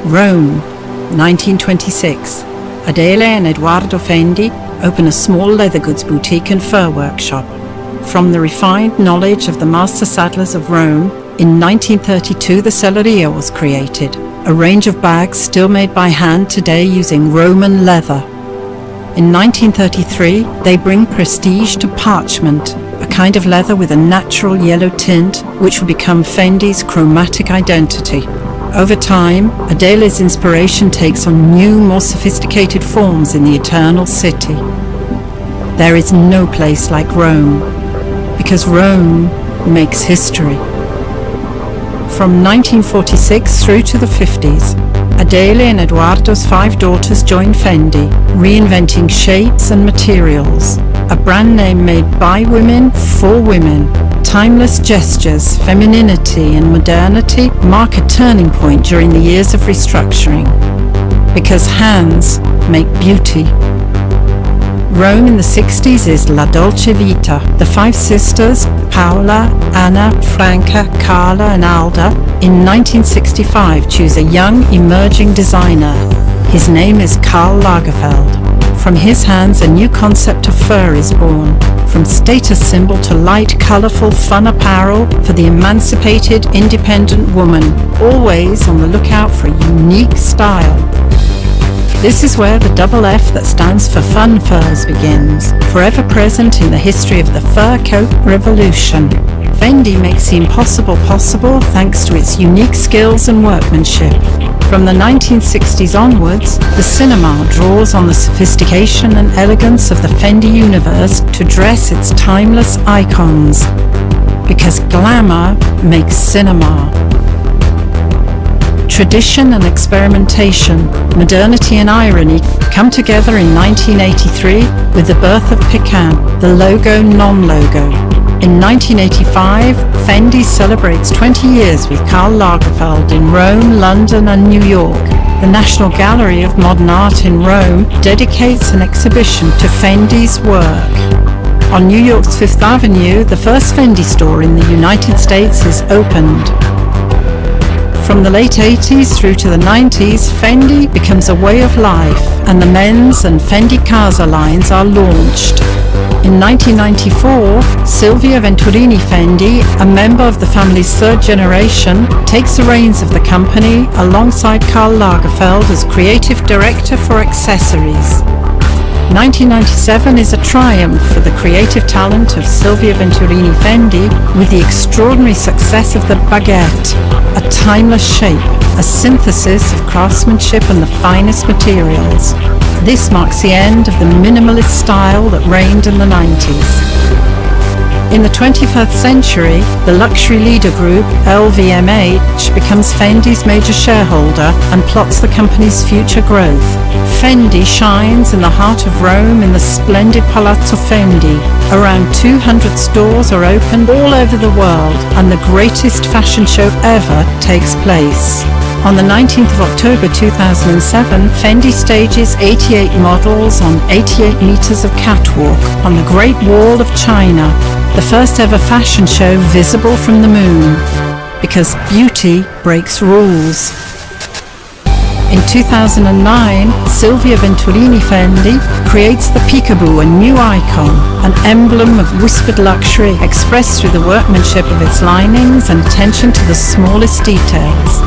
Rome, 1926. Adele and Edoardo Fendi open a small leather goods boutique and fur workshop. From the refined knowledge of the master saddlers of Rome, in 1932 the Selleria was created, a range of bags still made by hand today using Roman leather. In 1933, they bring prestige to parchment, a kind of leather with a natural yellow tint, which will become Fendi's chromatic identity. Over time, Adele's inspiration takes on new, more sophisticated forms in the Eternal City. There is no place like Rome, because Rome makes history. From 1946 through to the 50s, Adele and Edoardo's 5 daughters joined Fendi, reinventing shapes and materials. A brand name made by women for women. Timeless gestures, femininity and modernity mark a turning point during the years of restructuring. Because hands make beauty. Rome in the 60s is La Dolce Vita. The 5 sisters, Paola, Anna, Franca, Carla and Alda, in 1965 choose a young emerging designer. His name is Karl Lagerfeld. From his hands a new concept of fur is born. From status symbol to light, colourful, fun apparel for the emancipated, independent woman, always on the lookout for a unique style. This is where the double F that stands for Fun Furs begins, forever present in the history of the fur coat revolution. Fendi makes the impossible possible thanks to its unique skills and workmanship. From the 1960s onwards, the cinema draws on the sophistication and elegance of the Fendi universe to dress its timeless icons. Because glamour makes cinema. Tradition and experimentation, modernity and irony come together in 1983 with the birth of Pecan, the logo non-logo. In 1985, Fendi celebrates 20 years with Karl Lagerfeld in Rome, London and New York. The National Gallery of Modern Art in Rome dedicates an exhibition to Fendi's work. On New York's Fifth Avenue, the first Fendi store in the United States is opened. From the late 80s through to the 90s, Fendi becomes a way of life, and the men's and Fendi Casa lines are launched. In 1994, Silvia Venturini Fendi, a member of the family's 3rd generation, takes the reins of the company alongside Karl Lagerfeld as creative director for accessories. 1997 is a triumph for the creative talent of Silvia Venturini Fendi with the extraordinary success of the Baguette, a timeless shape, a synthesis of craftsmanship and the finest materials. This marks the end of the minimalist style that reigned in the 90s. In the 21st century, the luxury leader group LVMH becomes Fendi's major shareholder and plots the company's future growth. Fendi shines in the heart of Rome in the splendid Palazzo Fendi. Around 200 stores are opened all over the world, and the greatest fashion show ever takes place. On the 19th of October 2007, Fendi stages 88 models on 88 meters of catwalk on the Great Wall of China, the first ever fashion show visible from the moon. Because beauty breaks rules. In 2009, Silvia Venturini Fendi creates the peekaboo, a new icon, an emblem of whispered luxury expressed through the workmanship of its linings and attention to the smallest details.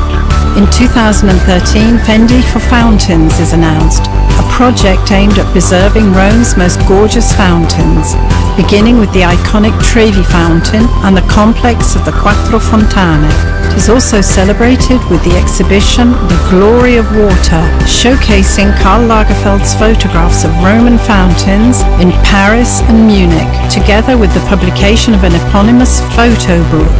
In 2013, Fendi for Fountains is announced, a project aimed at preserving Rome's most gorgeous fountains, beginning with the iconic Trevi Fountain and the complex of the Quattro Fontane. It is also celebrated with the exhibition The Glory of Water, showcasing Karl Lagerfeld's photographs of Roman fountains in Paris and Munich, together with the publication of an eponymous photo book.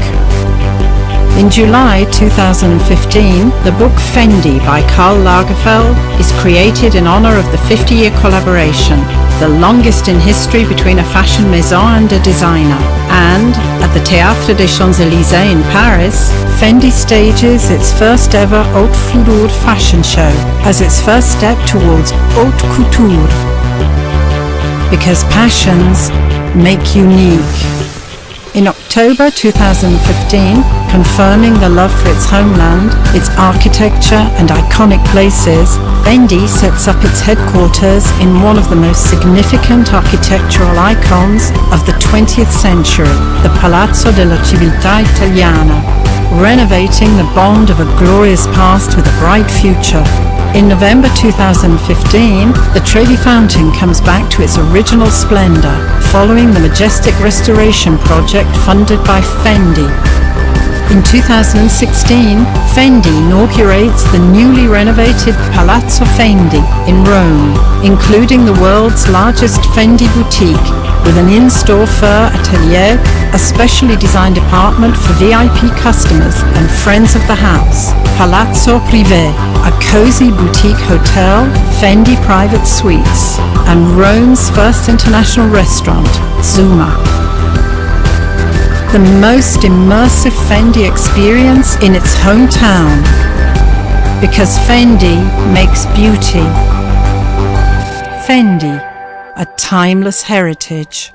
In July 2015, the book Fendi by Karl Lagerfeld is created in honor of the 50-year collaboration, the longest in history between a fashion maison and a designer. And at the Théâtre des Champs-Élysées in Paris, Fendi stages its first ever haute foudre fashion show as its first step towards haute couture. Because passions make unique. In October 2015, Confirming the love for its homeland, its architecture and iconic places, Fendi sets up its headquarters in one of the most significant architectural icons of the 20th century, the Palazzo della Civiltà Italiana, renovating the bond of a glorious past with a bright future. In November 2015, the Trevi Fountain comes back to its original splendor, following the majestic restoration project funded by Fendi. In 2016, Fendi inaugurates the newly renovated Palazzo Fendi in Rome, including the world's largest Fendi boutique, with an in-store fur atelier, a specially designed apartment for VIP customers and friends of the house, Palazzo Privé, a cozy boutique hotel, Fendi private suites, and Rome's first international restaurant, Zuma. The most immersive Fendi experience in its hometown, because Fendi makes beauty. Fendi, a timeless heritage.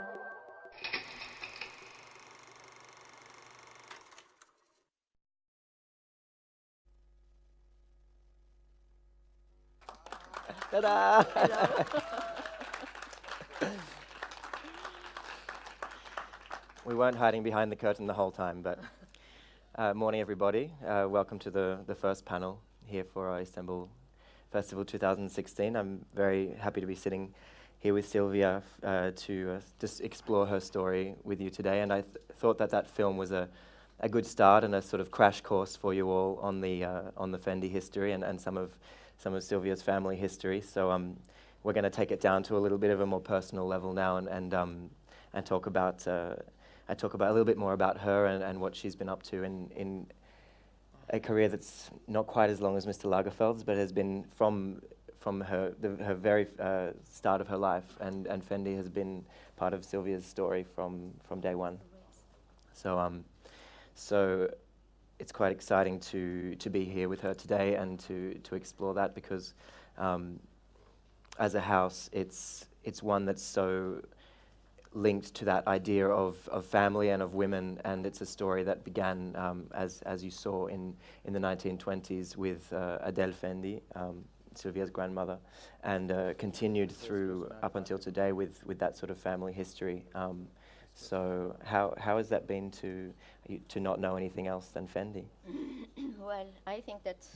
Ta-da! We weren't hiding behind the curtain the whole time, but morning everybody. Welcome to the first panel here for our Istanbul Festival 2016. I'm very happy to be sitting here with Silvia to just explore her story with you today. And I thought that film was a good start and a sort of crash course for you all on the Fendi history and some of Silvia's family history. So we're going to take it down to a little bit of a more personal level now and talk about a little bit more about her and what she's been up to in a career that's not quite as long as Mr. Lagerfeld's, but has been from her very start of her life, and Fendi has been part of Silvia's story from day one. So it's quite exciting to be here with her today and to explore that, because as a house, it's one that's so linked to that idea of family and of women, and it's a story that began as you saw in the 1920s with Adele Fendi, Silvia's grandmother, and continued through up until today with that sort of family history. So how has that been to not know anything else than Fendi? Well, I think that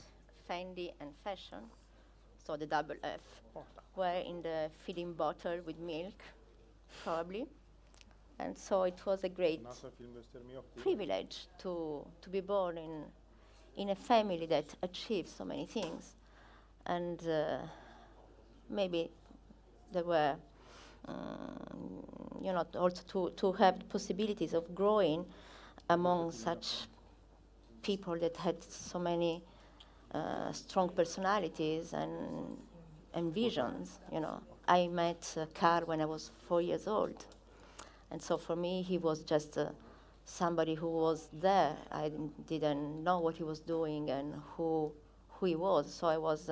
Fendi and fashion, so the double F, were in the feeding bottle with milk, probably. And so it was a great privilege to be born in a family that achieved so many things. And maybe there were, also to have the possibilities of growing among such people that had so many strong personalities and visions. I met Karl when I was 4 years old, and so for me he was just somebody who was there. I didn't know what he was doing and who he was, so I was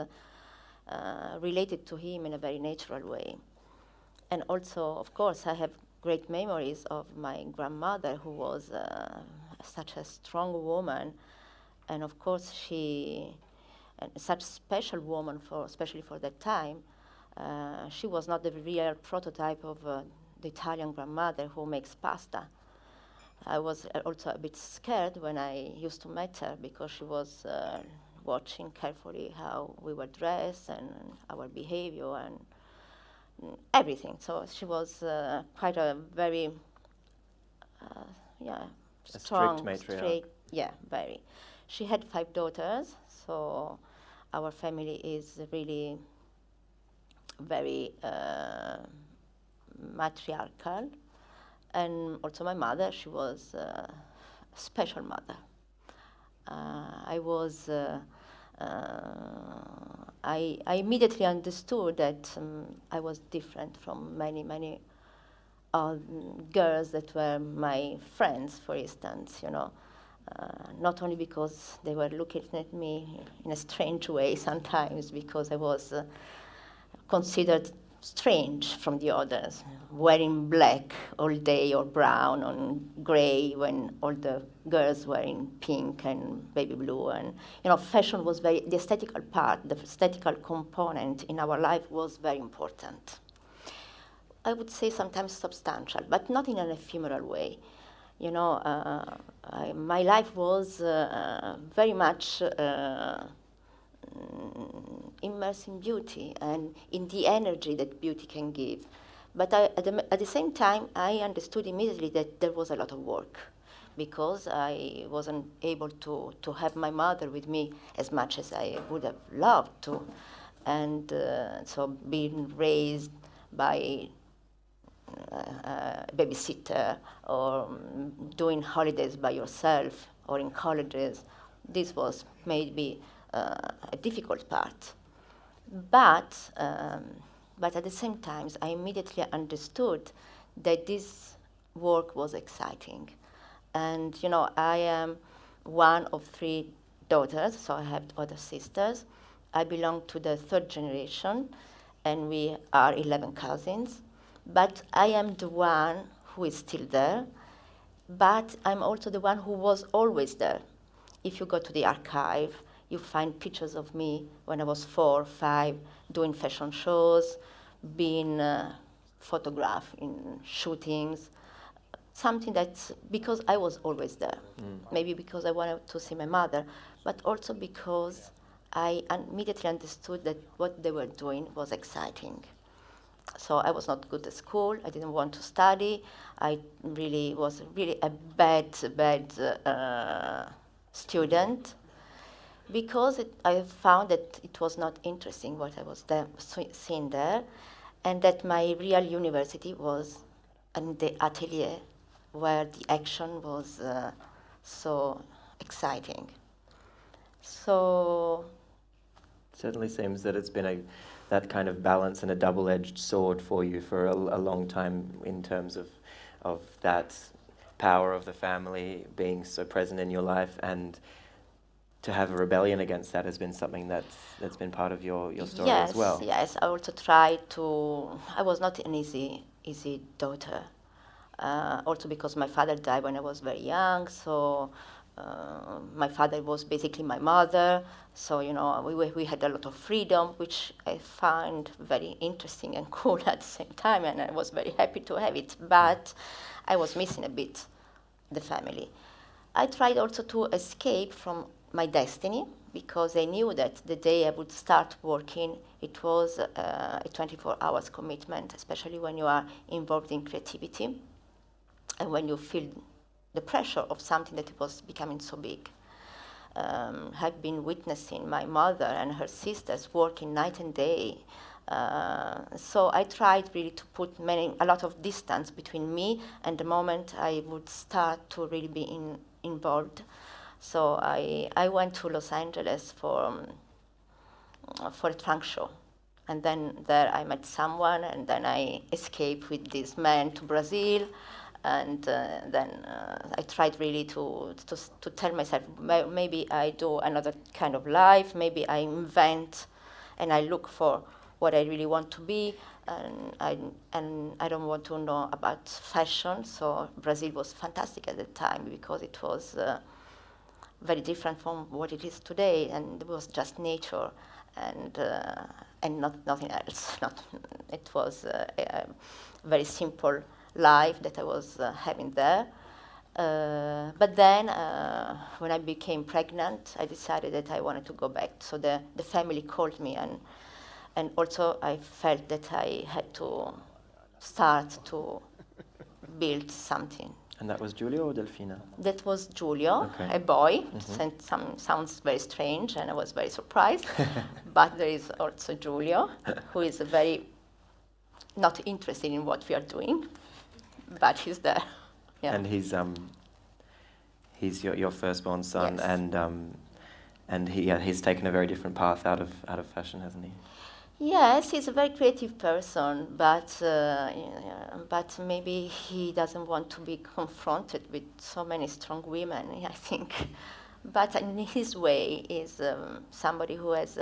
related to him in a very natural way. And also, of course, I have great memories of my grandmother, who was such a strong woman, and of course such a special woman, especially for that time. She was not the real prototype of the Italian grandmother who makes pasta. I was also a bit scared when I used to meet her, because she was watching carefully how we were dressed and our behavior and everything. So she was quite a very strong, strict matriarch. straight, very. She had 5 daughters, so our family is really very matriarchal. And also my mother, she was a special mother. I immediately understood that I was different from many girls that were my friends, for instance, not only because they were looking at me in a strange way sometimes, because I was considered strange from the others, wearing black all day or brown or gray when all the girls were in pink and baby blue. And fashion was the aesthetical part, the aesthetical component in our life was very important. I would say sometimes substantial, but not in an ephemeral way. My life was very much immersed in beauty and in the energy that beauty can give. But at the same time, I understood immediately that there was a lot of work because I wasn't able to have my mother with me as much as I would have loved to. And so being raised by a babysitter or doing holidays by yourself or in colleges, this was maybe a difficult part. But at the same time, I immediately understood that this work was exciting. And, I am one of 3 daughters, so I have other sisters. I belong to the 3rd generation, and we are 11 cousins. But I am the one who is still there, but I'm also the one who was always there. If you go to the archive, you find pictures of me when I was 4, 5, doing fashion shows, being photographed in shootings, something that's because I was always there. Maybe because I wanted to see my mother, but also because I immediately understood that what they were doing was exciting. So I was not good at school. I didn't want to study. I really was a bad student because I found that it was not interesting what I was seeing there, and that my real university was in the atelier where the action was so exciting. So Certainly seems that it's been that kind of balance and a double-edged sword for you for a long time in terms of that power of the family being so present in your life, and to have a rebellion against that has been something that's been part of your story as well. Yes, I also tried to. I was not an easy daughter. Also because my father died when I was very young, so my father was basically my mother. So we had a lot of freedom, which I find very interesting and cool at the same time, and I was very happy to have it. But I was missing a bit the family. I tried also to escape from my destiny because I knew that the day I would start working, it was a 24 hours commitment, especially when you are involved in creativity and when you feel the pressure of something that was becoming so big. I've been witnessing my mother and her sisters working night and day. So I tried really to put a lot of distance between me and the moment I would start to really be involved. So I went to Los Angeles for a trunk show. And then there I met someone, and then I escaped with this man to Brazil. And then I tried really to tell myself, maybe I do another kind of life, maybe I invent and I look for what I really want to be, and I don't want to know about fashion. So Brazil was fantastic at the time because it was very different from what it is today, and it was just nature and nothing else. It was a very simple life that I was having there. But then, when I became pregnant, I decided that I wanted to go back. So the family called me, and also I felt that I had to start to build something. And that was Giulio or Delfina? That was Giulio, okay. A boy. Sounds very strange, and I was very surprised. But there is also Giulio, who is very not interested in what we are doing, but he's there. Yeah. And he's your firstborn son, yes. And he's taken a very different path out of fashion, hasn't he? Yes, he's a very creative person, but maybe he doesn't want to be confronted with so many strong women, I think. But in his way, is somebody who has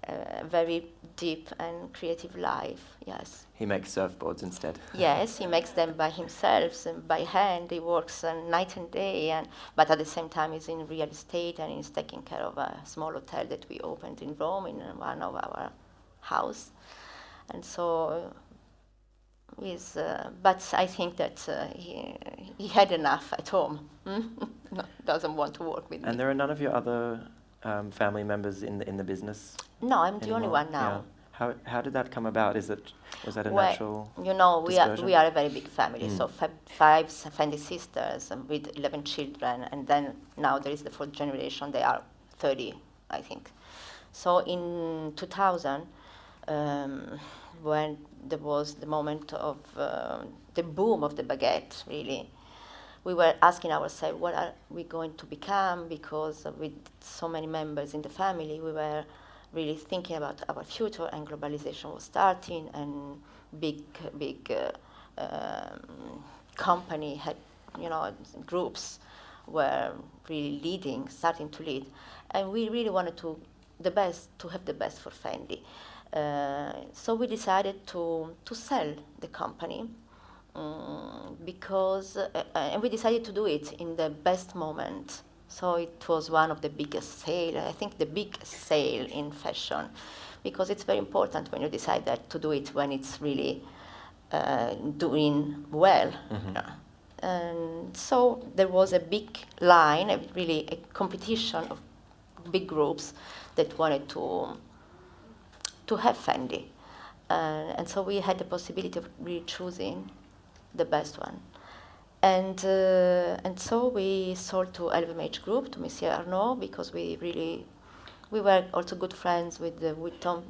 a very deep and creative life, yes. He makes surfboards instead. Yes, he makes them by himself, and by hand. He works night and day, but at the same time he's in real estate and he's taking care of a small hotel that we opened in Rome in one of our house. And so but I think that he had enough at home. No, doesn't want to work with me. And there are none of your other family members in the business? No, I'm the anymore? only one now. Yeah. How did that come about? Was that a Well, natural you know, dispersion? we are a very big family. So five Fendi sisters with 11 children, and then now there is the fourth generation. They are 30, I think. So in 2000, when there was the moment of the boom of the baguette, really, we were asking ourselves, what are we going to become? Because with so many members in the family, we were really thinking about our future, and globalization was starting, and big company had, groups were really leading, starting to lead, and we really wanted to have the best for Fendi. So we decided to sell the company because, and we decided to do it in the best moment. So it was one of the biggest sales, I think the biggest sale in fashion, because it's very important when you decide that to do it when it's really doing well. And so there was a big line, a competition of big groups that wanted to have Fendi. And so we had the possibility of really choosing the best one. And so we sold to LVMH Group, to Monsieur Arnaud, because we were also good friends with the Vuitton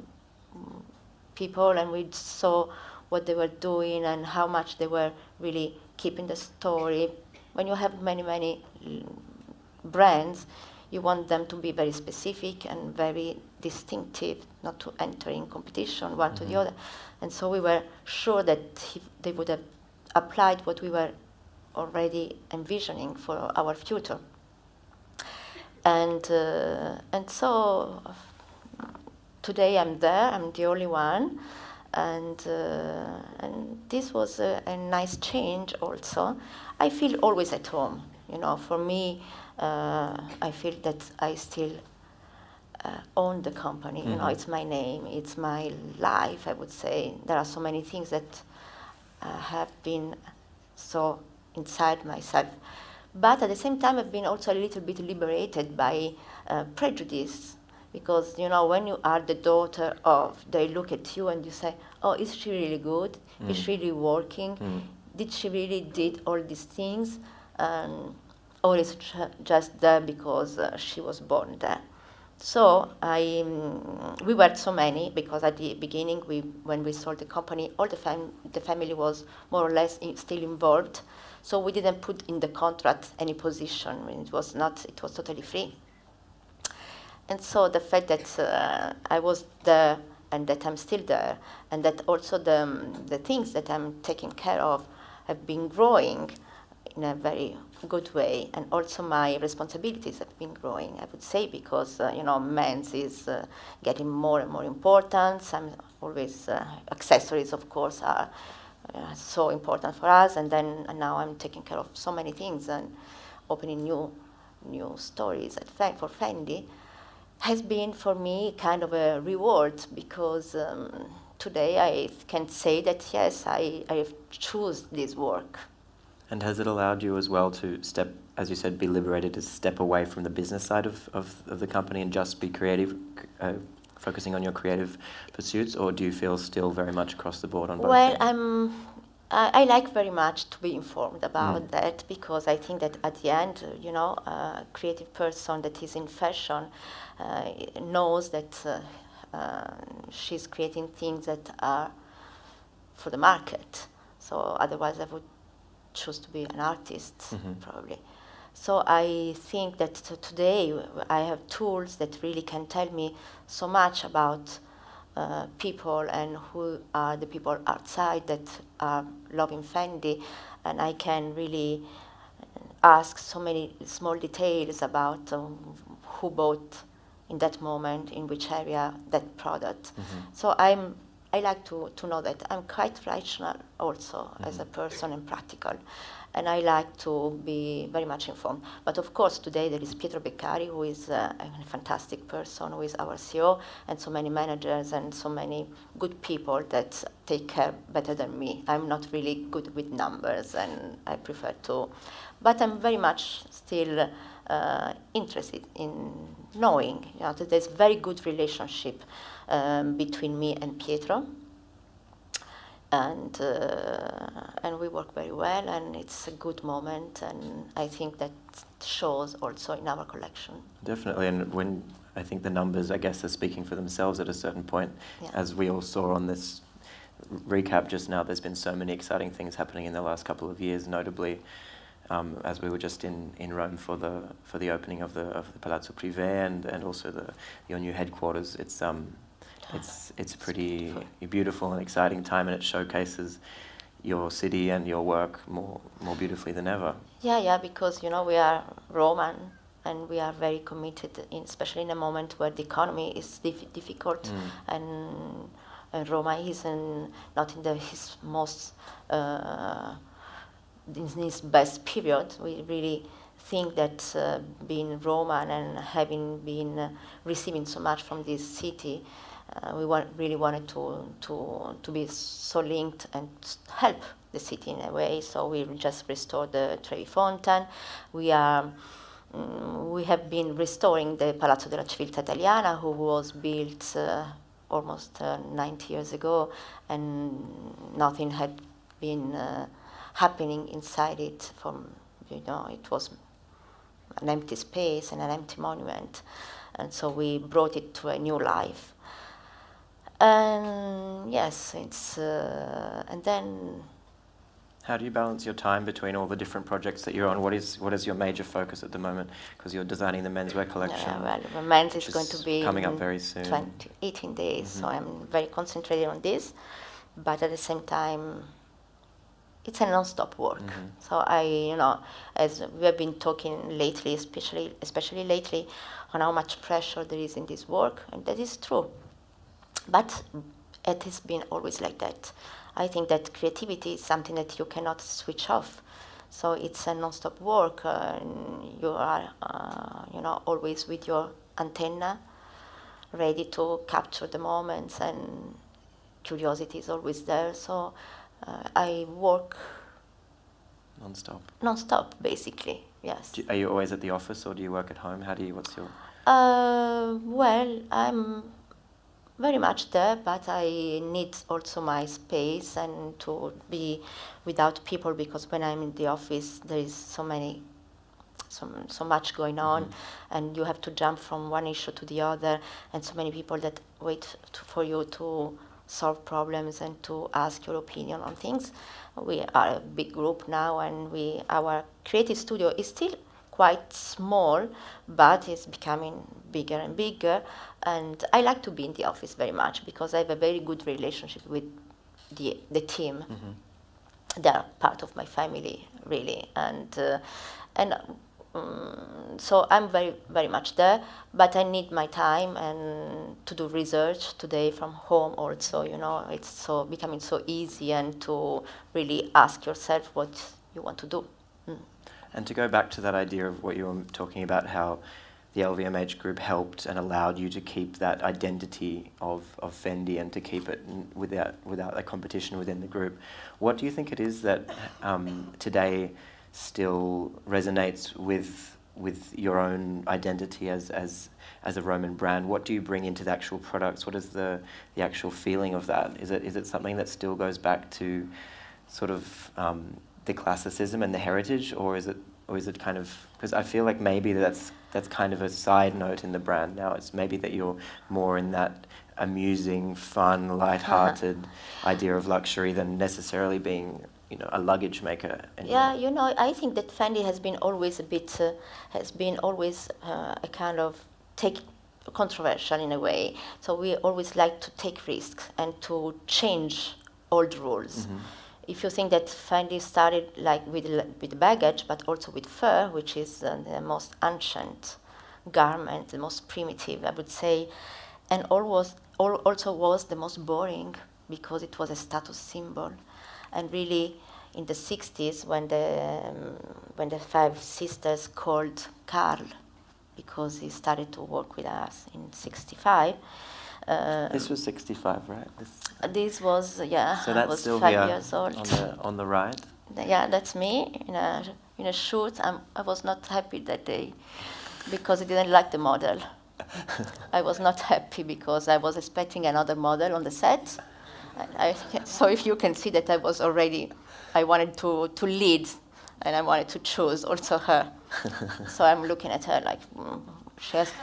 people, and we saw what they were doing and how much they were really keeping the story. When you have many brands, you want them to be very specific and very distinctive, not to enter in competition one to the other. And so we were sure that they would have applied what we were already envisioning for our future. And so today I'm there, I'm the only one, and this was a nice change also. I feel always at home, for me, I feel that I still own the company. It's my name, it's my life, I would say. There are so many things that have been so inside myself. But at the same time, I've been also a little bit liberated by prejudice, because, when you are the daughter of, they look at you and you say, oh, is she really good? Is she really working? Did she really did all these things? Or is just there because she was born there? So we were so many, because at the beginning, when we sold the company, all the family was more or less still involved. So we didn't put in the contract any position. It was totally free. And so the fact that I was there and that I'm still there, and that also the things that I'm taking care of have been growing in a very good way, and also my responsibilities have been growing, I would say, because men's is getting more and more important. Some always accessories, of course, are so important for us, and now I'm taking care of so many things, and opening new stories for Fendi has been for me kind of a reward, because today I can say that yes, I have chosen this work. And has it allowed you as well to step, as you said, be liberated, to step away from the business side of the company and just be creative, focusing on your creative pursuits, or do you feel still very much across the board on both? Well, I like very much to be informed about that, because I think that at the end, a creative person that is in fashion knows that she's creating things that are for the market. So otherwise I would choose to be an artist, probably. So I think that today I have tools that really can tell me so much about people and who are the people outside that are loving Fendi, and I can really ask so many small details about who bought in that moment, in which area, that product. So I like to know that I'm quite rational also as a person and practical. And I like to be very much informed. But of course, today there is Pietro Beccari, who is a fantastic person, who is our CEO, and so many managers and so many good people that take care better than me. I'm not really good with numbers, and I prefer to. But I'm very much still interested in knowing, that there's very good relationship between me and Pietro. And we work very well, and it's a good moment, and I think that shows also in our collection. Definitely, and when I think the numbers, I guess, are speaking for themselves at a certain point. As we all saw on this recap just now, there's been so many exciting things happening in the last couple of years, notably as we were just in Rome for the opening of the Palazzo Privé and also your new headquarters. It's a pretty beautiful and exciting time, and it showcases your city and your work more beautifully than ever. Yeah, because we are Roman, and we are very committed, especially in a moment where the economy is difficult, and Roma is not in his most in his best period. We really think that being Roman and having been receiving so much from this city, we really wanted to be so linked and help the city in a way. So we just restored the Trevi Fountain. We have been restoring the Palazzo della Civiltà Italiana, who was built almost 90 years ago, and nothing had been happening inside it. It was an empty space and an empty monument, and so we brought it to a new life. And yes, and then. How do you balance your time between all the different projects that you're on? What is your major focus at the moment? Because you're designing the menswear collection. The men's is going to be coming up very soon. 18 days, so I'm very concentrated on this. But at the same time, it's a non-stop work. So as we have been talking lately, especially lately, on how much pressure there is in this work, and that is true. But it has been always like that. I think that creativity is something that you cannot switch off. So it's a non-stop work. You are, always with your antenna, ready to capture the moments, and curiosity is always there. So I work non-stop, basically. Yes. Are you always at the office, or do you work at home? What's your? Well, I'm very much there, but I need also my space and to be without people, because when I'm in the office there is so much going on, and you have to jump from one issue to the other, and so many people that wait for you to solve problems and to ask your opinion on things. We are a big group now, and our creative studio is still quite small, but it's becoming bigger and bigger. And I like to be in the office very much, because I have a very good relationship with the team. They are part of my family, really, and so I'm very, very much there. But I need my time and to do research today from home. Also, it's becoming so easy, and to really ask yourself what you want to do. And to go back to that idea of what you were talking about, how the LVMH group helped and allowed you to keep that identity of Fendi and to keep it without a competition within the group. What do you think it is that today still resonates with your own identity as a Roman brand? What do you bring into the actual products? What is the actual feeling of that? Is it something that still goes back to sort of the classicism and the heritage, or is it kind of, because I feel like maybe that's kind of a side note in the brand now. It's maybe that you're more in that amusing, fun, light-hearted idea of luxury than necessarily being, a luggage maker anymore. Yeah, I think that Fendi has been always a kind of controversial in a way. So we always like to take risks and to change old rules. If you think that Fendi started like with baggage, but also with fur, which is the most ancient garment, the most primitive, I would say, and also was the most boring because it was a status symbol. And really, in the 60s, when the five sisters called Karl, because he started to work with us in 65. This was 65, right? This was, yeah, so I that's was Silvia 5 years old. On the right. Yeah, that's me in a shoot. I was not happy that day because I didn't like the model. I was not happy because I was expecting another model on the set. So if you can see that I wanted to lead, and I wanted to choose also her. So I'm looking at her like,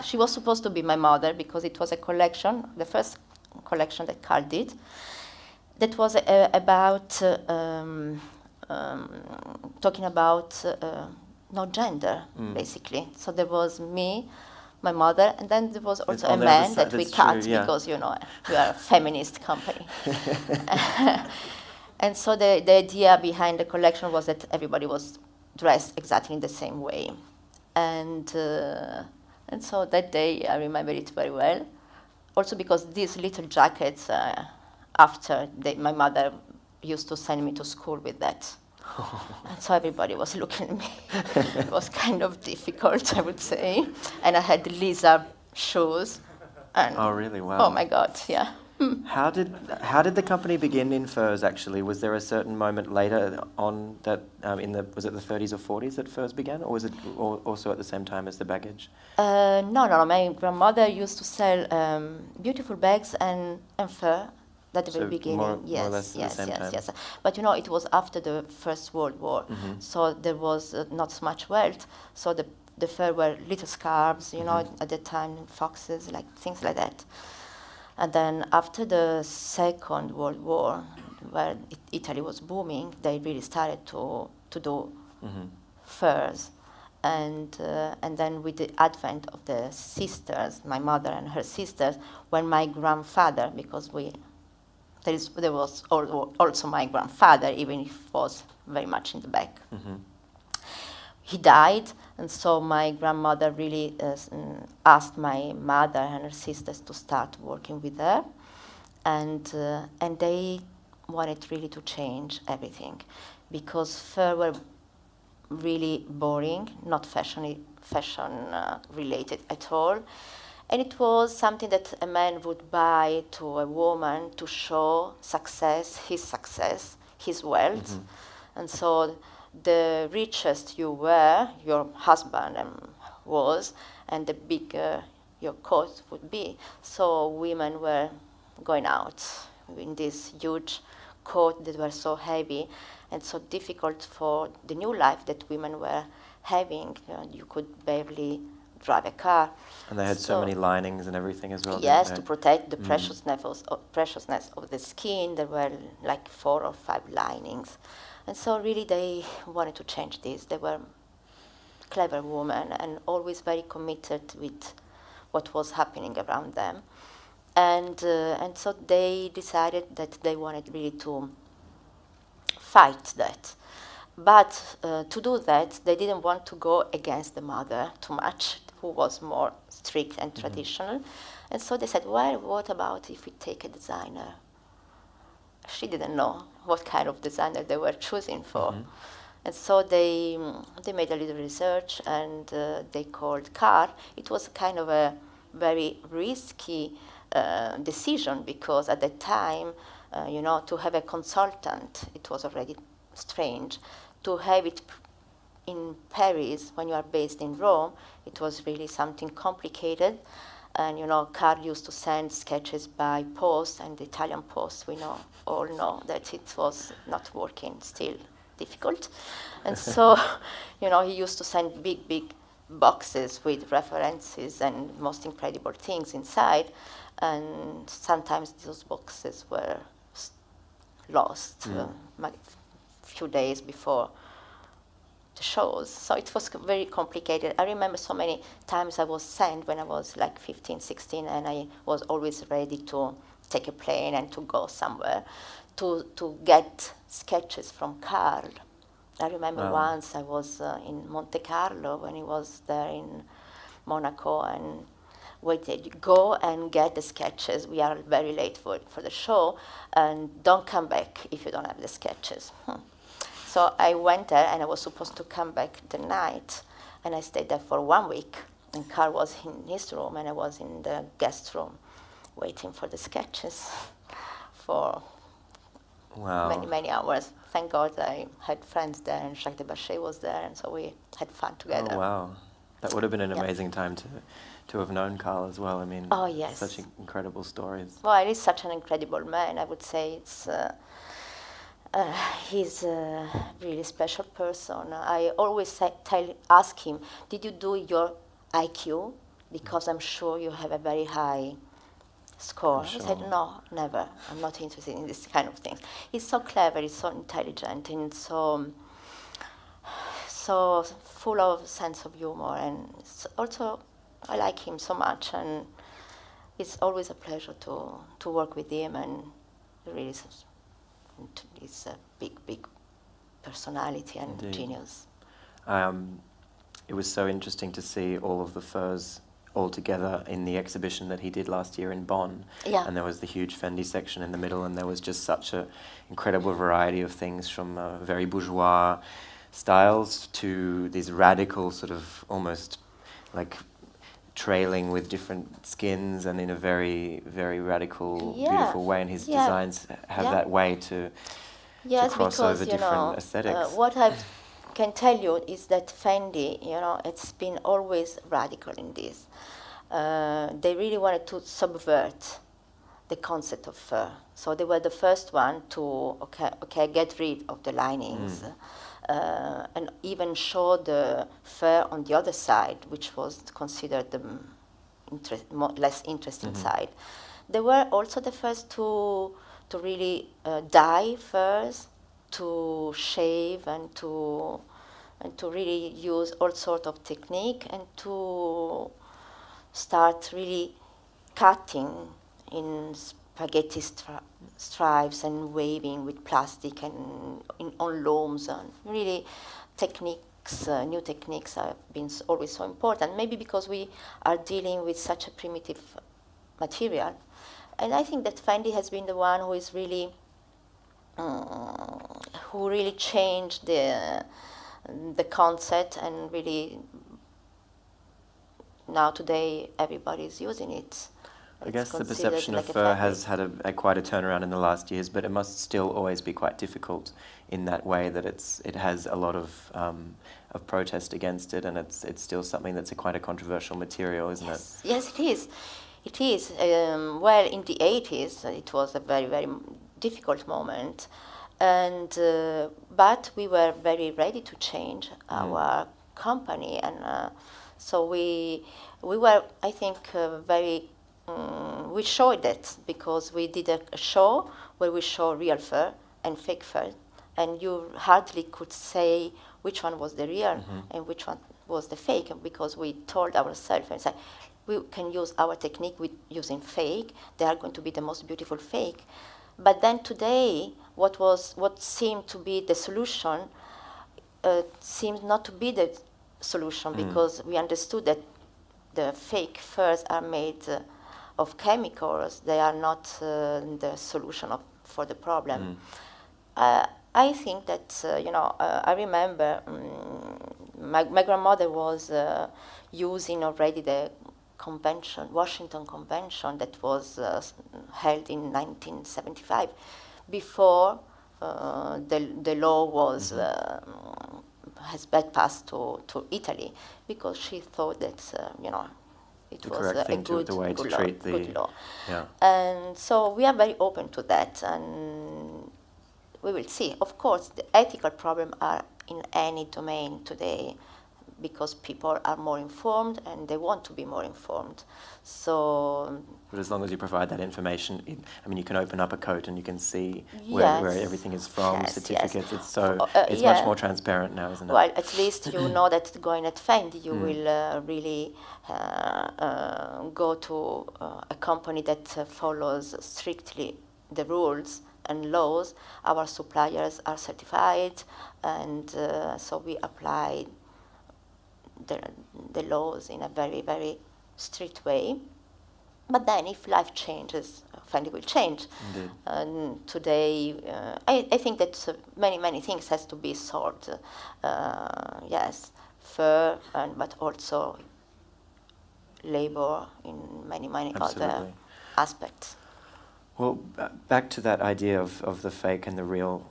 she was supposed to be my mother because it was a collection, the first collection that Karl did, that was about talking about no gender, basically. So there was me, my mother, and then there was also a man that we cut because, we are a feminist company. And so the idea behind the collection was that everybody was dressed exactly in the same way. And so that day, I remember it very well. Also because these little jackets, my mother used to send me to school with that. And so everybody was looking at me. It was kind of difficult, I would say. And I had Lisa shoes. And oh, really? Wow. Oh, my God, yeah. How did the company begin in furs, actually? Was there a certain moment later on that, was it the 30s or 40s that furs began? Or was it also at the same time as the baggage? No. My grandmother used to sell beautiful bags and fur at the very beginning. More or less at the same time. Yes. But it was after the First World War, so there was not so much wealth. So the fur were little scarves, at the time, foxes, like things like that. And then after the Second World War, where Italy was booming, they really started to do furs. And then with the advent of the sisters, my mother and her sisters, when my grandfather, because there was also my grandfather, even if he was very much in the back. He died, and so my grandmother really asked my mother and her sisters to start working with her, and they wanted really to change everything, because fur were really boring, not fashion related at all, and it was something that a man would buy to a woman to show success, his wealth, and so the richest you were, your husband was, and the bigger your coat would be. So women were going out in this huge coat that were so heavy and so difficult for the new life that women were having. You could barely drive a car. And they had so many linings and everything as well. Yes, to protect the preciousness of the skin. There were like 4 or 5 linings. And so really they wanted to change this. They were clever women and always very committed with what was happening around them. And so they decided that they wanted really to fight that. But to do that, they didn't want to go against the mother too much, who was more strict and traditional. And so they said, well, what about if we take a designer? She didn't know what kind of designer they were choosing for. And so they made a little research, and they called Karl. It was kind of a very risky decision, because at that time, to have a consultant, it was already strange. To have it in Paris when you are based in Rome, it was really something complicated. And Karl used to send sketches by post, and the Italian post, we all know that it was not working, still difficult. And so, he used to send big boxes with references and most incredible things inside. And sometimes those boxes were lost a few days before the shows. So it was very complicated. I remember so many times I was sent when I was like 15, 16, and I was always ready to take a plane and to go somewhere to get sketches from Karl. I remember once I was in Monte Carlo when he was there Monaco and waited, go and get the sketches. We are very late for the show, and don't come back if you don't have the sketches. So I went there, and I was supposed to come back the night, and I stayed there for 1 week. And Karl was in his room, and I was in the guest room, waiting for the sketches for many, many hours. Thank God I had friends there, and Jacques de Bachet was there, and so we had fun together. Oh, wow. That would have been an amazing time to have known Karl as well. I mean, oh, yes. Such incredible stories. Well, he's such an incredible man. I would say he's a really special person. I always ask him, did you do your IQ? Because I'm sure you have a very high score. Sure. He said, no, never. I'm not interested in this kind of things. He's so clever, he's so intelligent, and so full of sense of humor. And also, I like him so much, and it's always a pleasure to work with him, and really he's a big personality and Indeed. genius. It was so interesting to see all of the furs all together in the exhibition that he did last year in Bonn. Yeah. And there was the huge Fendi section in the middle, and there was just such an incredible variety of things, from very bourgeois styles to these radical sort of almost like trailing with different skins, and in a very, very radical, beautiful way. And his designs have that way to cross over different aesthetics. What I can tell you is that Fendi, it's been always radical in this. They really wanted to subvert the concept of fur. So they were the first one to get rid of the linings, and even show the fur on the other side, which was considered the less interesting side. They were also the first to really dye furs, to shave, and to really use all sorts of technique, and to start really cutting in spaghetti stripes and waving with plastic and on looms, and really techniques, new techniques have been always so important, maybe because we are dealing with such a primitive material. And I think that Fendi has been the one who is really, who really changed the concept, and really now today everybody is using it. I guess the perception of fur has had quite a turnaround in the last years, but it must still always be quite difficult in that way, that it has a lot of protest against it, and it's still something that's quite a controversial material, isn't it? Yes, it is. It is. Well, in the 80s, it was a very, very difficult moment, and but we were very ready to change our company, and so we were, I think, very. We showed it because we did a show where we show real fur and fake fur, and you hardly could say which one was the real and which one was the fake, because we told ourselves and said, we can use our technique with using fake. They are going to be the most beautiful fake. But then today, what seemed to be the solution seems not to be the solution, because we understood that the fake furs are made of chemicals. They are not the solution for the problem. I think that, I remember my grandmother was using already the convention, Washington Convention, that was held in 1975, before the law was has been passed to Italy, because she thought that it the was correct thing, good, the way good to law, treat the good law. Yeah. And so we are very open to that, and we will see. Of course, the ethical problems are in any domain today, because people are more informed and they want to be more informed. So, but as long as you provide that information, you can open up a coat and you can see where everything is from, certificates. It's it's much more transparent now, isn't it? Well, at least you know that going at Fendi, you will really go to a company that follows strictly the rules and laws. Our suppliers are certified, and so we apply the laws in a very, very strict way. But then if life changes, Fendi will change. Indeed. And today, I think that many things has to be solved. Yes, fur, but also labor in many other Absolutely. aspects. Well, back to that idea of the fake and the real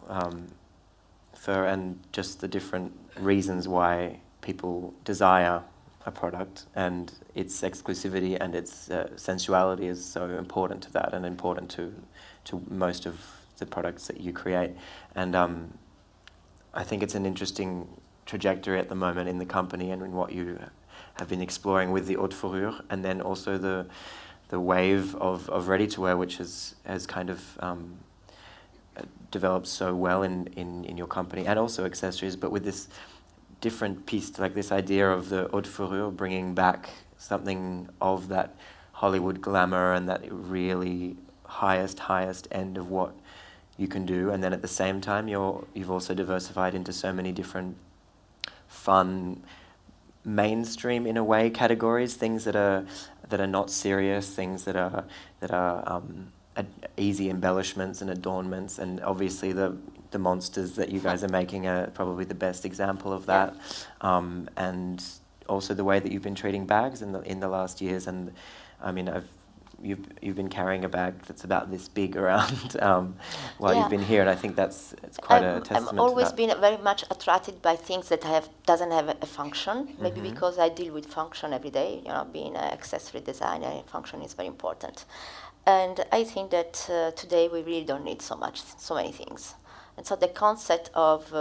fur, and just the different reasons why people desire a product, and its exclusivity and its sensuality is so important to that, and important to most of the products that you create. And I think it's an interesting trajectory at the moment in the company, and in what you have been exploring with the haute fourrure, and then also the wave of ready-to-wear, which has kind of developed so well in your company, and also accessories, but with this different piece, like this idea of the haute fourrure bringing back something of that Hollywood glamour and that really highest end of what you can do. And then at the same time, you've also diversified into so many different fun, mainstream in a way categories, things that are not serious, things that are easy embellishments and adornments, and obviously the monsters that you guys are making are probably the best example of that. And also the way that you've been treating bags in the last years. And I mean, you've been carrying a bag that's about this big around while you've been here, and I think it's quite a testament I've always to that. been very much attracted by things that doesn't have a function. Maybe Mm-hmm. because I deal with function every day. Being an accessory designer, function is very important. And I think that today we really don't need so many things. And so the concept of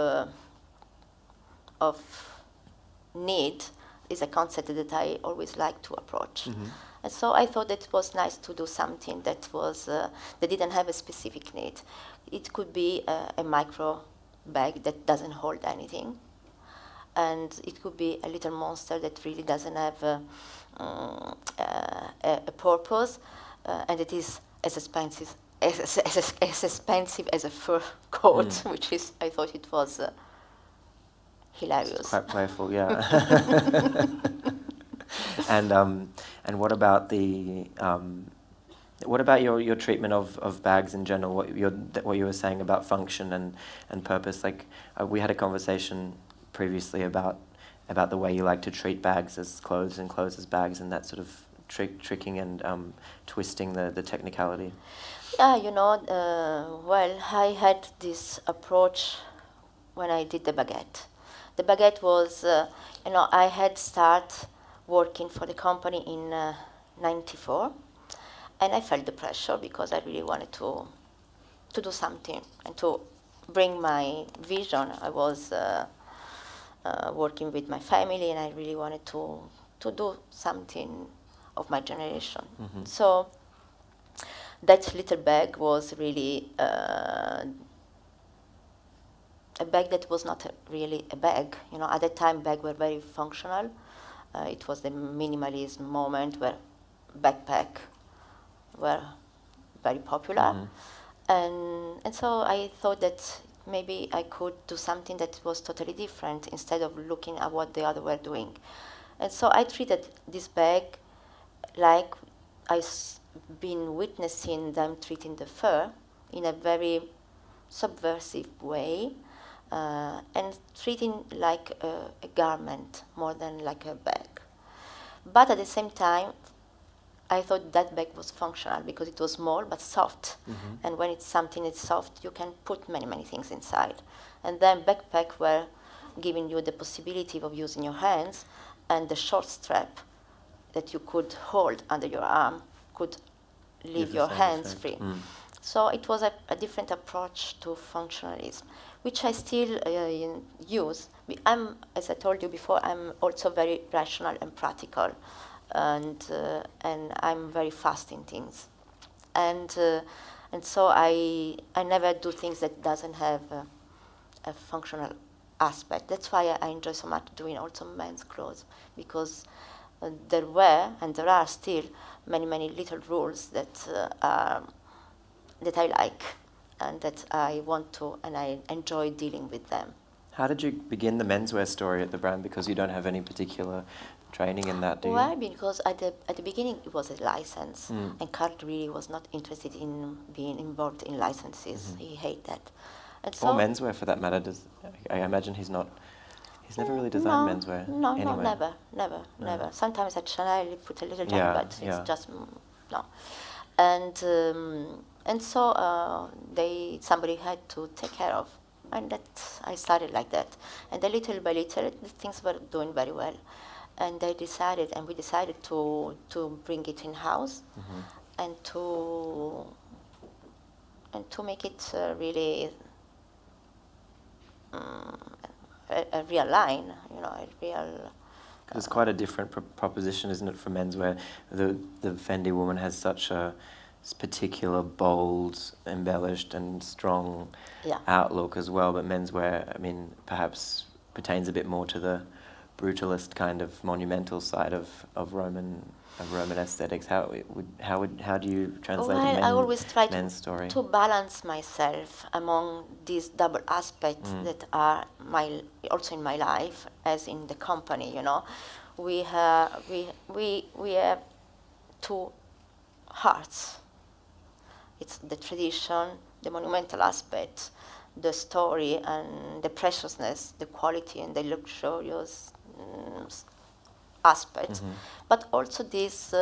need is a concept that I always like to approach. Mm-hmm. And so I thought it was nice to do something that didn't have a specific need. It could be a micro bag that doesn't hold anything, and it could be a little monster that really doesn't have a purpose, and it is as expensive as a fur coat, which is, I thought it was hilarious. It's quite playful, yeah. And what about your treatment of bags in general? What you were saying about function and purpose? Like we had a conversation previously about the way you like to treat bags as clothes and clothes as bags, and that sort of tricking and twisting the technicality. Yeah, well, I had this approach when I did the Baguette. The Baguette was, I had started working for the company in '94, and I felt the pressure because I really wanted to do something and to bring my vision. I was working with my family, and I really wanted to do something of my generation. Mm-hmm. So that little bag was really a bag that was not really a bag. At that time, bags were very functional. It was the minimalism moment where backpack were very popular. Mm-hmm. And so I thought that maybe I could do something that was totally different instead of looking at what the other were doing. And so I treated this bag like I've been witnessing them treating the fur in a very subversive way, and treating like a garment more than like a bag. But at the same time, I thought that bag was functional because it was small but soft. Mm-hmm. And when it's something that's soft, you can put many things inside. And then backpack were giving you the possibility of using your hands, and the short strap that you could hold under your arm could leave the your same hands effect. free. Mm. So it was a different approach to functionalism, which I still use. As I told you before, I'm also very rational and practical, and I'm very fast in things, and so I never do things that doesn't have a functional aspect. That's why I enjoy so much doing also men's clothes, because there were and there are still many little rules that I like and that I want to, and I enjoy dealing with them. How did you begin the menswear story at the brand? Because you don't have any particular training in that, do you? Why? Because at the beginning it was a license, and Karl really was not interested in being involved in licenses. He hated that. And Or menswear, for that matter. I imagine he's never really designed menswear. No, anyway. never. Sometimes at Chanel you put a little gem, Yeah, but yeah. it's just no. And so somebody had to take care of, and that I started like that. And then little by little, the things were doing very well, and we decided to bring it in house, and to make it really a real line, a real. It's quite a different proposition, isn't it, for menswear? The Fendi woman has such a particular, bold, embellished, and strong outlook as well. But menswear, I mean, perhaps pertains a bit more to the brutalist kind of monumental side of Roman aesthetics. How do you translate I always try men's story? to balance myself among these double aspects that are also in my life, as in the company. We have two hearts. It's the tradition, the monumental aspect, the story, and the preciousness, the quality, and the luxurious aspect, but also this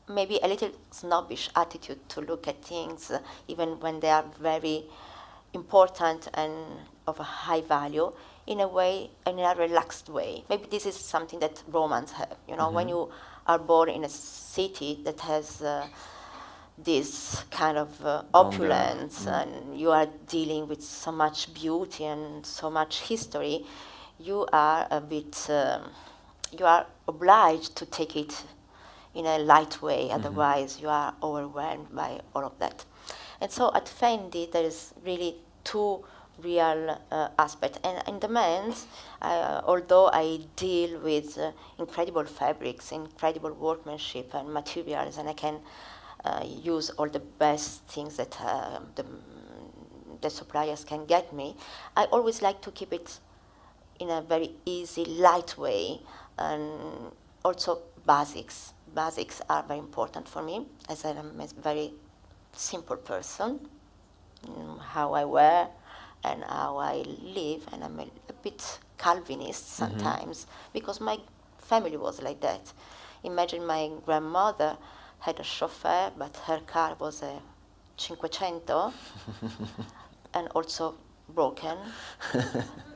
maybe a little snobbish attitude to look at things, even when they are very important and of a high value, in a relaxed way. Maybe this is something that Romans have. When you are born in a city that has this kind of opulence, and you are dealing with so much beauty and so much history, you are you are obliged to take it in a light way, otherwise you are overwhelmed by all of that. And so at Fendi there is really two real aspects. And in the men's, although I deal with incredible fabrics, incredible workmanship and materials, and I can use all the best things that the suppliers can get me, I always like to keep it in a very easy, light way, and also basics. Basics are very important for me, as I am a very simple person, how I wear and how I live, and I'm a bit Calvinist sometimes, because my family was like that. Imagine my grandmother had a chauffeur, but her car was a 500 and also broken.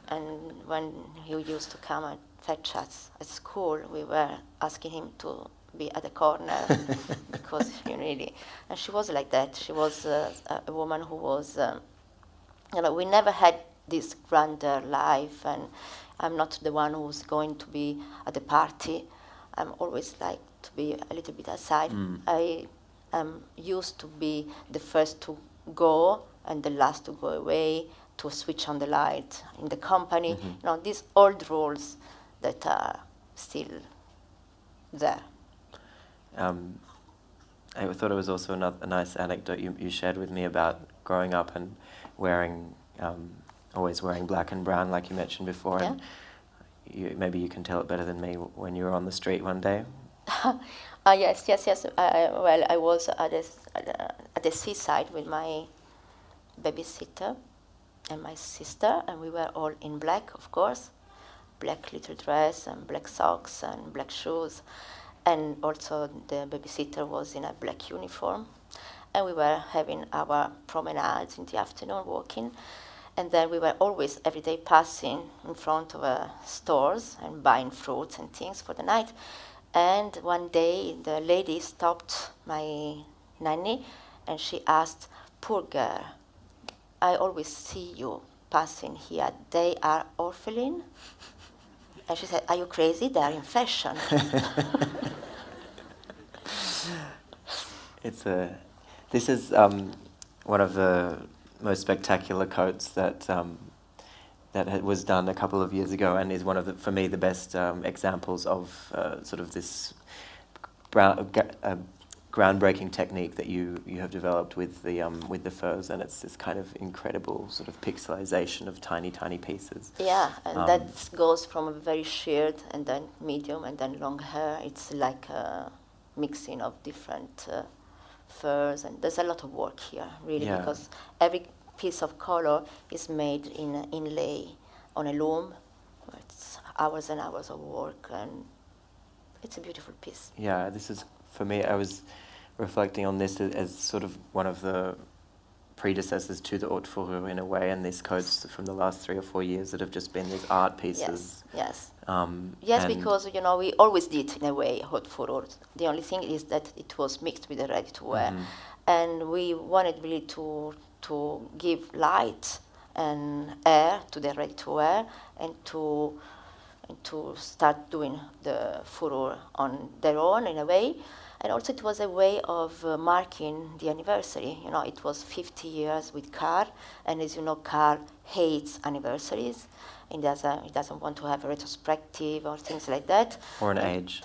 And when he used to come and fetch us at school, we were asking him to be at the corner because really. And she was like that. She was a woman who was, we never had this grander life, and I'm not the one who's going to be at the party. I'm always like to be a little bit aside. I am used to be the first to go and the last to go away, to switch on the light in the company. These old rules that are still there. I thought it was also a nice anecdote you shared with me about growing up and always wearing black and brown, like you mentioned before. Yeah. And maybe you can tell it better than me, when you were on the street one day. Yes. Well, I was at the seaside with my babysitter and my sister, and we were all in black, of course. Black little dress and black socks and black shoes. And also the babysitter was in a black uniform. And we were having our promenades in the afternoon, walking. And then we were always, every day, passing in front of stores and buying fruits and things for the night. And one day, the lady stopped my nanny, and she asked, "Poor girl, I always see you passing here. They are orphan?" And she said, "Are you crazy? They are in fashion." This is one of the most spectacular coats that was done a couple of years ago, and is one of for me, the best examples of sort of this groundbreaking technique that you have developed with the furs, and it's this kind of incredible sort of pixelization of tiny pieces. Yeah, and that goes from a very sheared and then medium and then long hair. It's like a mixing of different furs, and there's a lot of work here, really, Yeah. because every piece of color is made in inlay on a loom. It's hours and hours of work, and it's a beautiful piece. Yeah, this is, for me, I was reflecting on this as sort of one of the predecessors to the haute fourrure in a way, and these coats from the last 3 or 4 years that have just been these art pieces. Yes. Yes, because we always did in a way haute fourrure. The only thing is that it was mixed with the ready-to-wear, and we wanted really to give light and air to the ready-to-wear, and to start doing the fourrure on their own in a way. And also it was a way of marking the anniversary. It was 50 years with Karl, and as you know, Karl hates anniversaries. He doesn't want to have a retrospective or things like that. Or an age.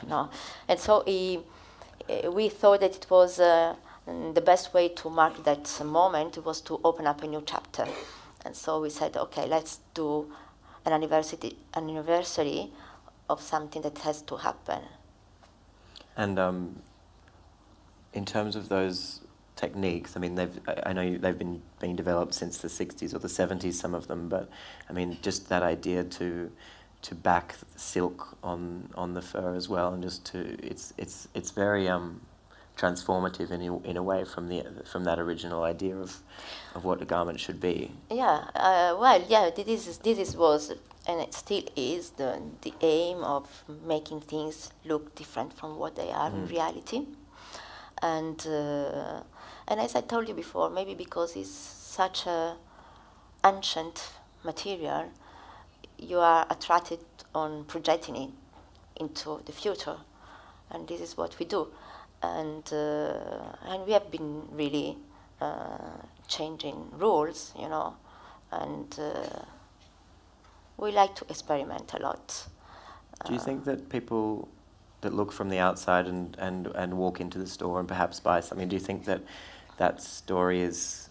No. And so we thought that it was the best way to mark that moment was to open up a new chapter. And so we said, okay, let's do an anniversary of something that has to happen. And in terms of those techniques, I mean, I know they've been being developed since the 60s or the 70s, some of them, but I mean, just that idea to back silk on the fur as well, and just it's very transformative in a way from that original idea of what a garment should be. Yeah, this was, and it still is, the aim of making things look different from what they are in reality. And as I told you before, maybe because it's such a ancient material, you are attracted on projecting it into the future, and this is what we do. And we have been really changing rules, and we like to experiment a lot. Do you think that people that look from the outside and walk into the store and perhaps buy something, do you think that story is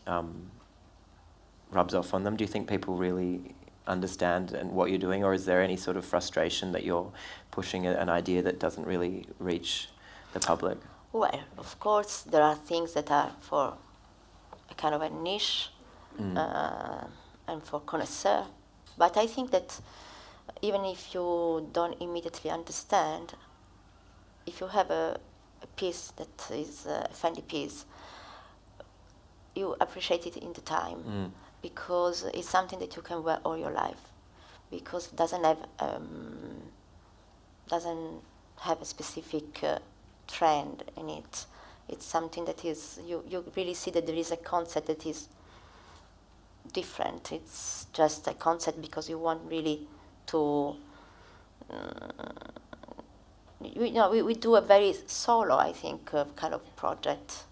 rubs off on them? Do you think people really understand and what you're doing, or is there any sort of frustration that you're pushing an idea that doesn't really reach the public? Well, of course, there are things that are for a kind of a niche and for connoisseur. But I think that even if you don't immediately understand, if you have a piece that is a Fendi piece, you appreciate it in the time, because it's something that you can wear all your life, because it doesn't have a specific trend in it. It's something that is, you really see that there is a concept that is different. It's just a concept because you want really to, we do a very solo, I think, kind of project.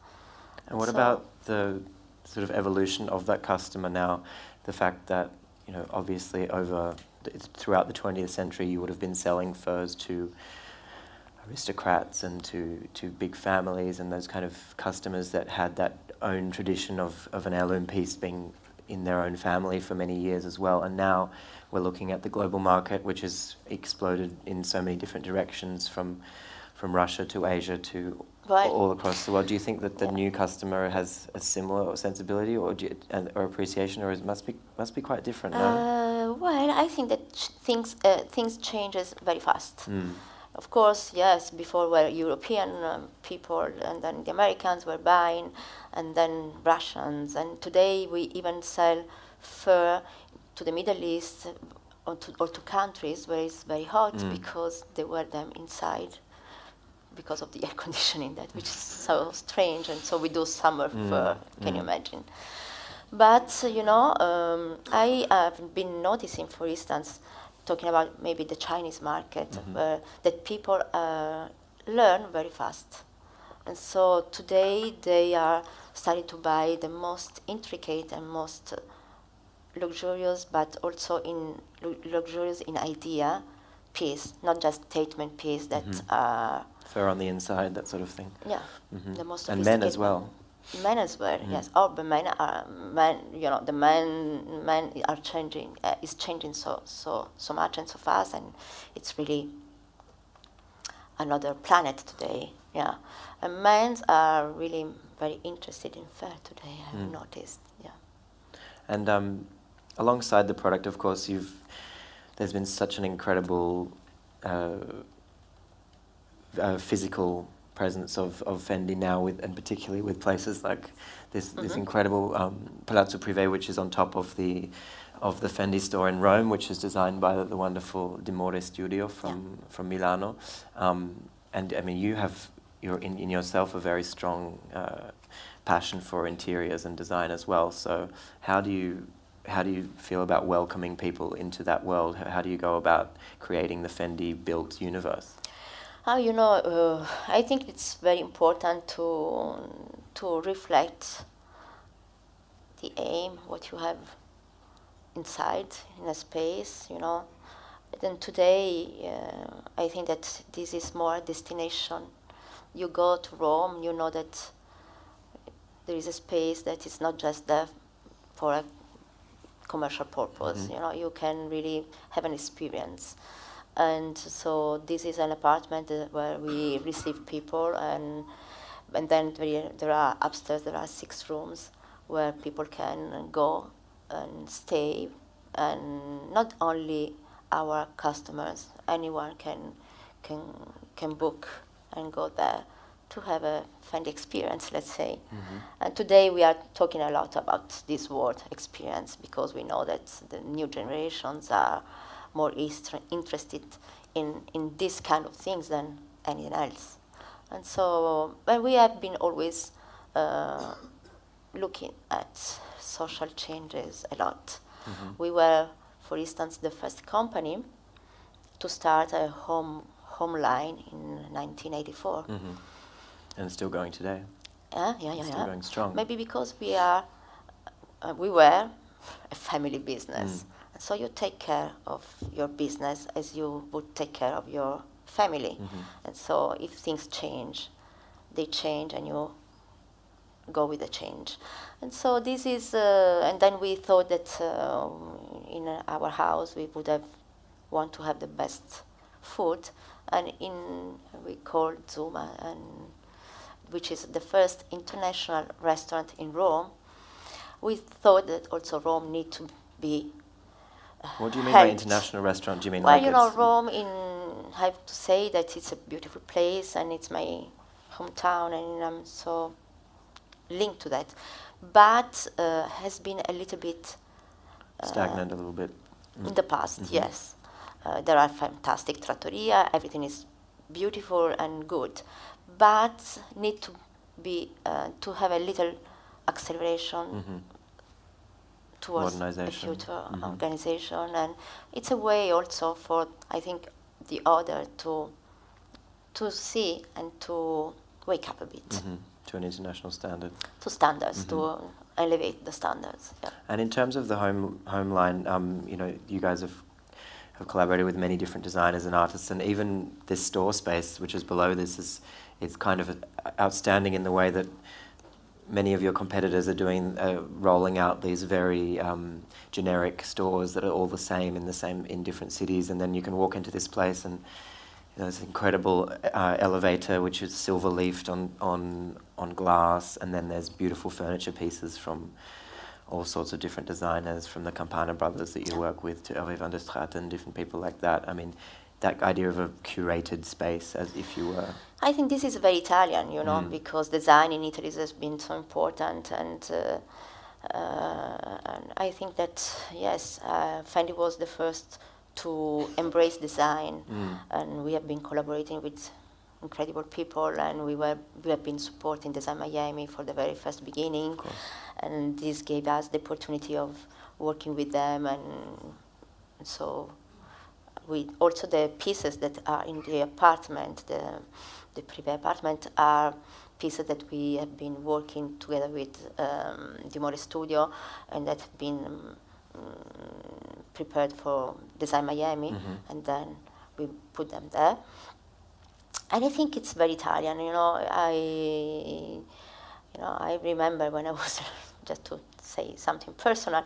And what about the sort of evolution of that customer now? The fact that, obviously throughout the 20th century, you would have been selling furs to aristocrats and to big families, and those kind of customers that had that own tradition of an heirloom piece being in their own family for many years as well. And now we're looking at the global market, which has exploded in so many different directions, from Russia to Asia to all across the world. Do you think that the new customer has a similar sensibility or appreciation, or it must be quite different now? Well, I think that things changes very fast. Of course, yes, before were European people, and then the Americans were buying, and then Russians, and today we even sell fur to the Middle East or to countries where it's very hot, because they wear them inside because of the air conditioning, which is so strange, and so we do summer fur, can you imagine? But, I have been noticing, for instance, talking about maybe the Chinese market, that people learn very fast. And so today they are starting to buy the most intricate and most luxurious, but also luxurious in idea piece, not just statement piece that are Fur on the inside, that sort of thing. Yeah, the most And men as sophisticated well. Men as well, yes. Oh, but men are the men are changing. Is changing so much and so fast, and it's really another planet today. Yeah, and men are really very interested in fur today. I've noticed. Yeah. And alongside the product, of course, there's been such an incredible physical presence of Fendi now, and particularly with places like this incredible Palazzo Privé, which is on top of the Fendi store in Rome, which is designed by the wonderful Dimore Studio from Milano. And I mean, you're in yourself a very strong passion for interiors and design as well. So how do you feel about welcoming people into that world? How do you go about creating the Fendi built universe? I think it's very important to reflect the aim, what you have inside in a space, Then today, I think that this is more a destination. You go to Rome, you know that there is a space that is not just there for a commercial purpose. You can really have an experience. And so this is an apartment where we receive people, and then there are upstairs, there are 6 rooms where people can go and stay, and not only our customers, anyone can book and go there to have a Fendi experience, let's say. And today we are talking a lot about this word experience, because we know that the new generations are more interested in this kind of things than anything else. And so, but we have been always looking at social changes a lot. We were, for instance, the first company to start a home line in 1984. And it's still going today. Yeah. Still going strong. Maybe because we were a family business. So you take care of your business as you would take care of your family. And so if things change, they change, and you go with the change. And so this is, and then we thought that in our house we would want to have the best food, and we called Zuma, which is the first international restaurant in Rome. We thought that also Rome need to be What do you mean by international restaurant? Do you mean Rome, I have to say that it's a beautiful place, and it's my hometown, and I'm so linked to that. But has been a little bit stagnant a little bit in the past. Yes, there are fantastic trattoria. Everything is beautiful and good, but need to be to have a little acceleration towards a future organization, and it's a way also for, I think, the other to see and to wake up a bit to an international standard, to standards, to elevate the standards. Yeah. And in terms of the home line, you guys have collaborated with many different designers and artists, and even this store space, which is below this, is kind of outstanding in the way that many of your competitors are doing, rolling out these very generic stores that are all the same in different cities, and then you can walk into this place and this incredible elevator which is silver leafed on glass, and then there's beautiful furniture pieces from all sorts of different designers, from the Campana brothers that you work with to Hervé van der Straat and different people like that. I mean, that idea of a curated space, as if you were... I think this is very Italian, because design in Italy has been so important, and I think that, yes, Fendi was the first to embrace design, and we have been collaborating with incredible people, and we have been supporting Design Miami for the very first beginning, and this gave us the opportunity of working with them, and so also the pieces that are in the apartment, the Privé apartment, are pieces that we have been working together with Dimore Studio, and that have been prepared for Design Miami, and then we put them there. And I think it's very Italian, I remember when I was, just to say something personal,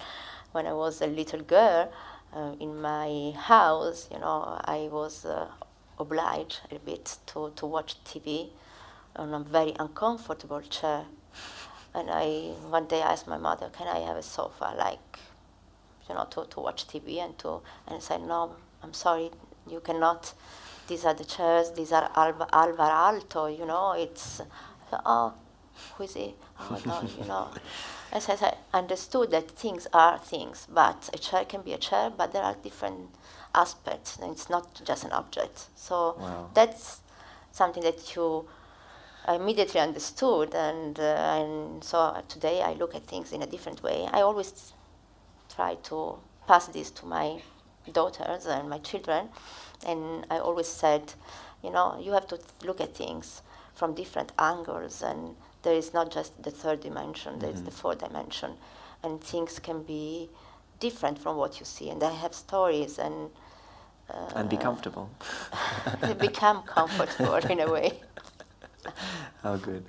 when I was a little girl in my house, I was obliged a bit to watch TV on a very uncomfortable chair. And one day I asked my mother, can I have a sofa, to watch TV and I said, no, I'm sorry, you cannot. These are the chairs, these are Alvar Alto, it's, oh, who is he? Oh, no, As I understood that things are things, but a chair can be a chair, but there are different aspects, and it's not just an object. So Wow. that's something that I immediately understood, and so today I look at things in a different way. I always try to pass this to my daughters and my children, and I always said, you have to look at things from different angles, and there is not just the third dimension, there is the fourth dimension, and things can be different from what you see, and they have stories, and be comfortable. they become comfortable in a way. Oh, good.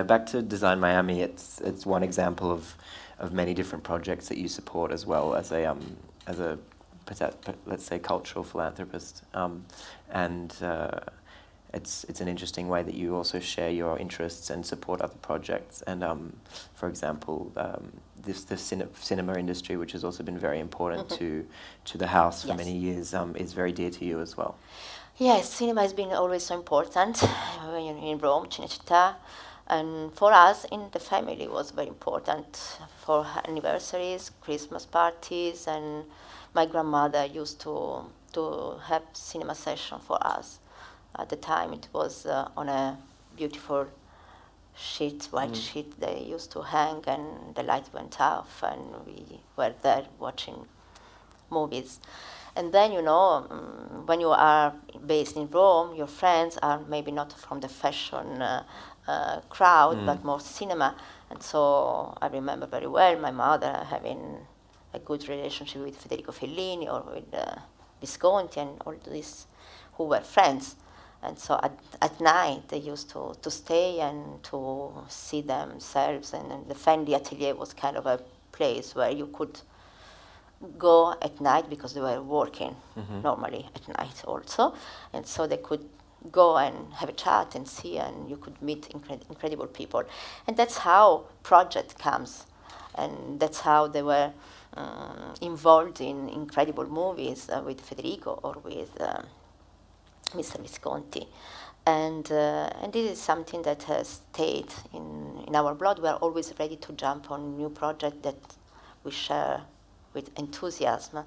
Back to Design Miami, it's one example of many different projects that you support as well as a let's say cultural philanthropist, and it's an interesting way that you also share your interests and support other projects. And for example, the cinema industry, which has also been very important to the house for many years, is very dear to you as well. Yes, cinema has been always so important in Rome, Cinecittà, and for us in the family it was very important for anniversaries, Christmas parties, and my grandmother used to have cinema session for us. At the time it was on a beautiful sheet, white sheet they used to hang, and the light went off and we were there watching movies. And then, when you are based in Rome, your friends are maybe not from the fashion crowd, but more cinema. And so I remember very well my mother having a good relationship with Federico Fellini or with Visconti and all these who were friends. And so at night they used to stay and to see themselves. And the Fendi atelier was kind of a place where you could go at night because they were working normally at night also, and so they could go and have a chat and see, and you could meet incredible people, and that's how project comes, and that's how they were involved in incredible movies with Federico or with Mr. Visconti, and this is something that has stayed in our blood. We are always ready to jump on new projects that we share with enthusiasm.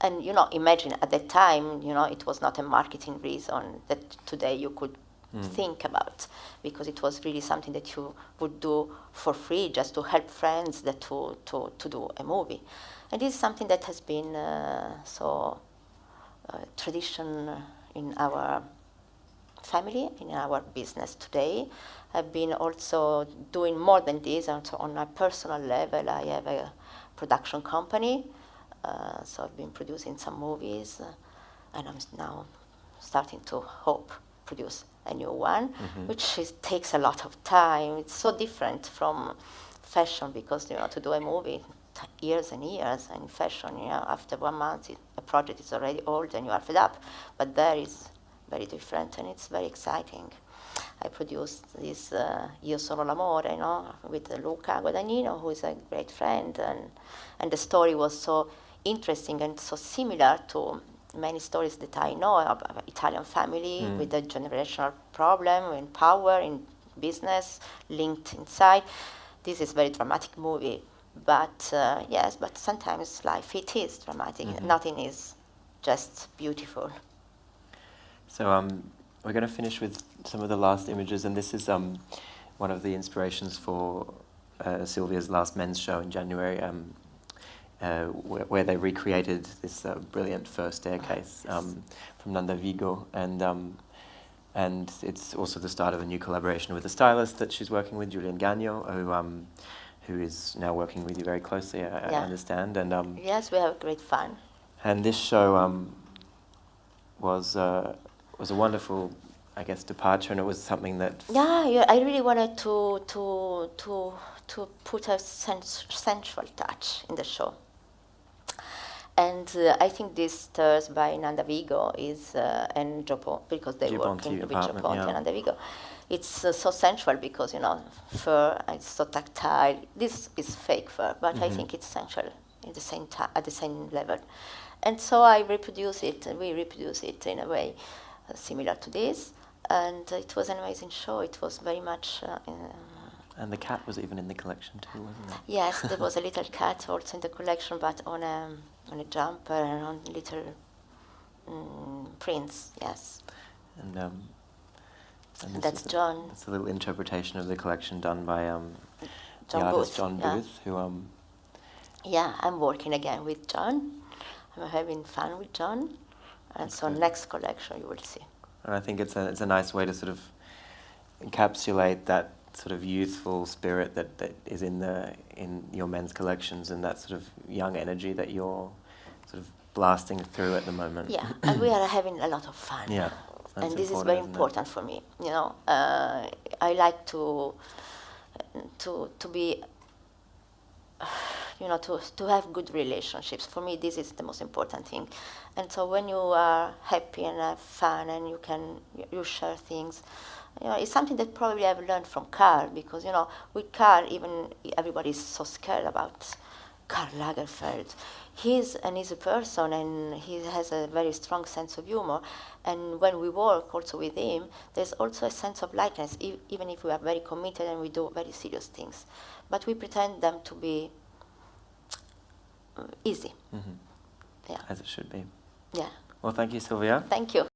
And imagine at that time, it was not a marketing reason that today you could think about, because it was really something that you would do for free just to help friends to do a movie. And this is something that has been tradition in our family, in our business today. I've been also doing more than this, also on a personal level. I have a production company, so I've been producing some movies, and I'm now starting to produce a new one, which takes a lot of time. It's so different from fashion because to do a movie years and years, and fashion after 1 month a project is already old and you are fed up, but there is very different and it's very exciting. I produced this Io Sono l'amore, with Luca Guadagnino, who is a great friend, and the story was so interesting and so similar to many stories that I know of Italian family with a generational problem in power, in business, linked inside. This is a very dramatic movie, but yes, but sometimes life, it is dramatic. Nothing is just beautiful. So we're going to finish with some of the last images, and this is one of the inspirations for Silvia's last men's show in January, where they recreated this brilliant first staircase from Nanda Vigo, and it's also the start of a new collaboration with a stylist that she's working with, Julian Gagno, who is now working with you very closely, I understand. And yes, we have great fun. And this show was a wonderful I guess, departure, and it was something that... Yeah, I really wanted to put a sensual touch in the show. And I think this Stairs by Nanda Vigo is, and Gioponte, because they work with Gioponte and Nanda Vigo. It's so sensual because, fur, it's so tactile. This is fake fur, but I think it's sensual at the same level. And so I reproduce it, and we reproduce it in a way similar to this. And it was an amazing show. It was very much... and the cat was even in the collection too, wasn't it? Yes, there was a little cat also in the collection, but on a jumper and on little prints, yes. And that's John. It's a little interpretation of the collection done by the John artist Booth, John yeah. Booth, who... Yeah, I'm working again with John. I'm having fun with John. And That's so good. Next collection you will see. And I think it's a nice way to sort of encapsulate that sort of youthful spirit that is in your men's collections, and that sort of young energy that you're sort of blasting through at the moment. Yeah, and we are having a lot of fun. Yeah, and this is very important for me. I like to be, to have good relationships. For me, this is the most important thing. And so when you are happy and have fun and you share things, it's something that probably I've learned from Karl, because, with Karl, even everybody is so scared about Karl Lagerfeld. He's a person, and he has a very strong sense of humor. And when we work also with him, there's also a sense of lightness, even if we are very committed and we do very serious things. But we pretend them to be easy. Mm-hmm. Yeah. As it should be. Yeah. Well, thank you, Silvia. Thank you.